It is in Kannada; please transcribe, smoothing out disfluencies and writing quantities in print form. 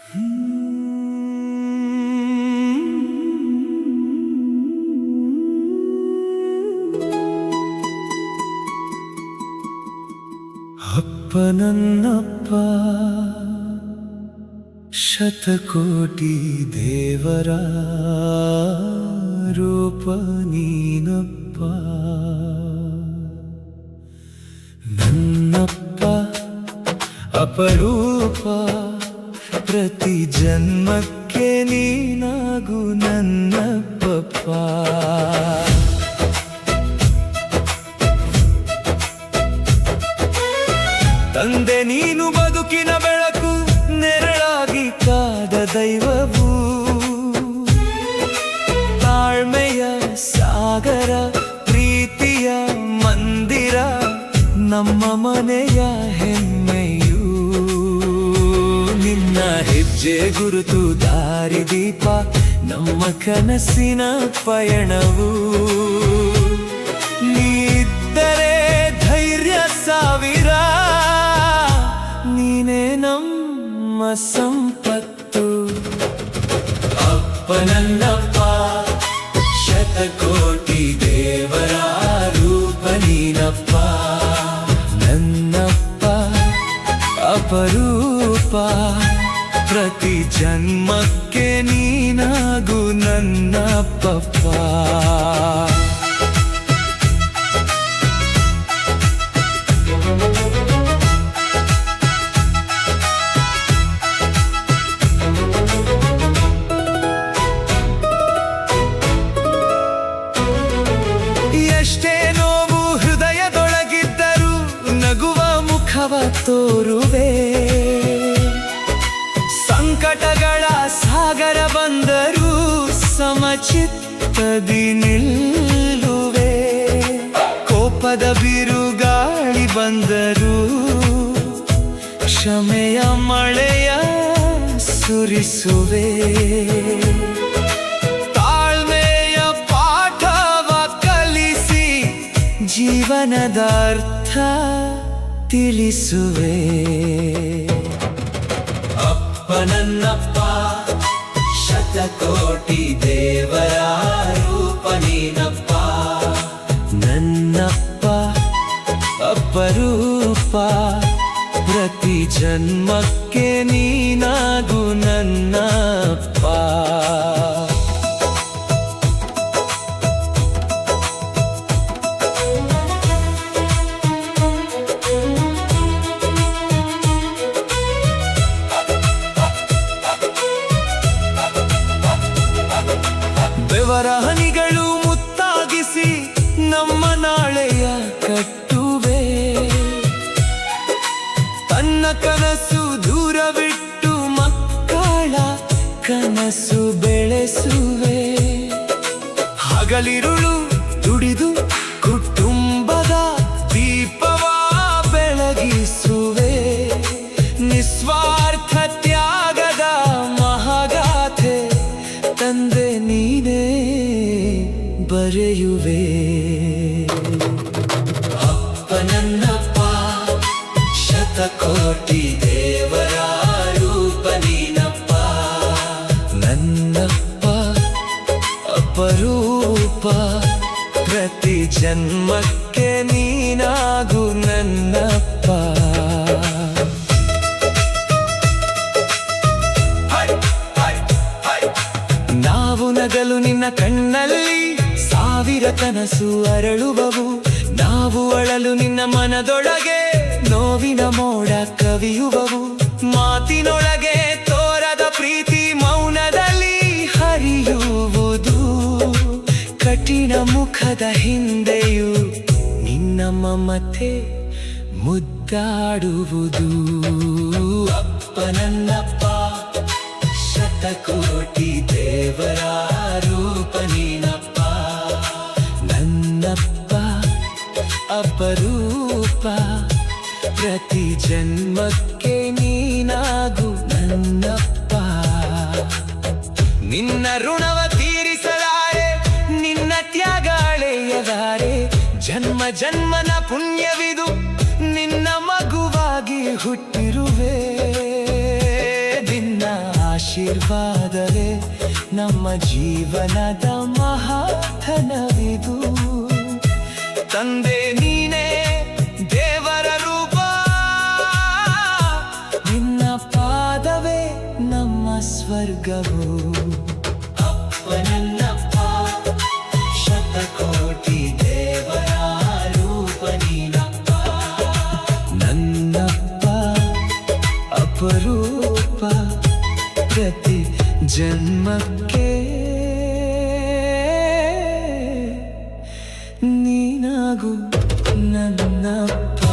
ಅಪ್ಪ ನನ್ನಪ್ಪ ಶತಕೋಟಿ ದೇವರ ರೂಪ ನೀನಪ್ಪ. ನನ್ನಪ್ಪ ಅಪರೂಪ, ಪ್ರತಿ ಜನ್ಮಕ್ಕೆ ನೀನಾಗು ನನ್ನಪ್ಪಪ್ಪ. ತಂದೆ ನೀನು ಬದುಕಿನ ಬೆಳಕು, ನೆರಳಾಗಿ ಕಾದ ದೈವವು, ತಾಳ್ಮೆಯ ಸಾಗರ, ಪ್ರೀತಿಯ ಮಂದಿರ, ನಮ್ಮ ಮನೆಯ ಹೆಮ್ಮೆಯು. ನಿನ್ನ ಹೆಜ್ಜೆ ಗುರುತು ದಾರಿದೀಪ, ನಮ್ಮ ಕನಸಿನ ಪಯಣವು. ನೀದ್ದರೆ ಧೈರ್ಯ ಸಾವಿರ, ನೀನೇ ನಮ್ಮ ಸಂಪತ್ತು. ಅಪ್ಪ ನನ್ನಪ್ಪ ಶತಕೋಟಿ ದೇವರ ರೂಪ ನೀನಪ್ಪ. ನನ್ನಪ್ಪ ಅಪರೂಪ, ಪ್ರತಿ ಜನ್ಮಕ್ಕೆ ನೀನಾಗು ನನ್ನಪ್ಪಪ್ಪ. ಎಷ್ಟೇ ನೋವು ಹೃದಯದೊಳಗಿದ್ದರೂ ನಗುವ ಮುಖವ ತೋರುವೆ. ಸಂಕಟಗಳ ಸಾಗರ ಬಂದರೂ ಸಮಚಿತ್ತದಿ ನಿಲ್ಲುವೆ. ಕೋಪದ ಬಿರುಗಾಳಿ ಬಂದರೂ ಕ್ಷಮೆಯ ಮಳೆಯ ಸುರಿಸುವೆ. ಜೀವನದ ಅರ್ಥ ತಿಳಿಸುವೆ. ಅಪ್ಪ ನನ್ನಪ್ಪ ಶತಕೋಟಿ ದೇವರ ರೂಪ ನೀನಪ್ಪ. ನನ್ನಪ್ಪ ಅಪರೂಪ, ಪ್ರತಿ ಜನ್ಮಕ್ಕೆ ನೀನಾಗು ನನ್ನಪ್ಪ. ಬೆವರ ಹನಿಗಳು ಮುತ್ತಾಗಿಸಿ ನಮ್ಮ ನಾಳೆಯ ಕಟ್ಟುವೆ. ತನ್ನ ಕನಸು ದೂರವಿಟ್ಟು ಮಕ್ಕಳ ಕನಸು ಬೆಳೆಸುವೆ. ಹಗಲಿರುಳು ದುಡಿದು ಕುಟುಂಬದ ದೀಪವ ಬೆಳಗಿಸುವೆ. ನಿಸ್ವಾರ್ಥ ತ್ಯಾಗದ ಮಹಾಗಾಥೆ ತಂದೆ ನೀನೇ ಬರೆಯುವೆ. ಅಪ್ಪ ನನ್ನಪ್ಪ ಶತಕೋಟಿ ದೇವರ ರೂಪ ನೀನಪ್ಪ. ನನ್ನಪ್ಪ ಅಪರೂಪ, ಪ್ರತಿ ಜನ್ಮಕ್ಕೆ ನೀನಾಗು ನನ್ನಪ್ಪ. ನಾವು ನಗಲು ನಿನ್ನ ಕಣ್ಣಲ್ಲಿ ಸಾವಿರ ಕನಸು ಅರಳುವವು. ನಾವು ಅಳಲು ನಿನ್ನ ಮನದೊಳಗೆ ನೋವಿನ ಮೋಡ ಕವಿಯುವವು. ಮಾತಿನೊಳಗೆ ತೋರದ ಪ್ರೀತಿ ಮೌನದಲ್ಲಿ ಹರಿಯುವುದು. ಕಠಿಣ ಮುಖದ ಹಿಂದೆಯೂ ನಿನ್ನ ಮಮತೆ ಮುದ್ದಾಡುವುದು. ಅಪ್ಪ ನನ್ನಪ್ಪ ಶತಕೋಟಿ ದೇವರ ರೂಪ ನೀನಪ್ಪ. ನನ್ನಪ್ಪ ಅಪರೂಪ, ಪ್ರತಿ ಜನ್ಮಕ್ಕೆ ನೀನಾಗು ನನ್ನಪ್ಪ. ನಿನ್ನ ಋಣವ ತೀರಿಸಲಾರೆ, ನಿನ್ನ ತ್ಯಾಗ ಅಳೆಯಲಾರೆ. ಜನ್ಮ ಜನ್ಮನ ಪುಣ್ಯವಿದು ನಿನ್ನ ಮಗುವಾಗಿ ಹುಟ್ಟಿರುವೆ. ದಿನ ಆಶೀರ್ವಾದವೇ ನಮ್ಮ ಜೀವನದ ಮಹಾಧನವಿದು. ತಂದೆ ನೀನೇ ದೇವರ ರೂಪ, ನಿನ್ನ ಪಾದವೇ ನಮ್ಮ ಸ್ವರ್ಗವು. ಅಪ್ಪನಲ್ಲಪ್ಪ ಶತಕೋಟಿ ದೇವರ ರೂಪ ನೀನಪ್ಪ, ನನ್ನಪ್ಪ ಅಪರೂಪ ಪ್ರತಿ ಜನ್ಮಕ್ಕೆ ನೀನಾಗು ನನ್ನಪ್ಪ.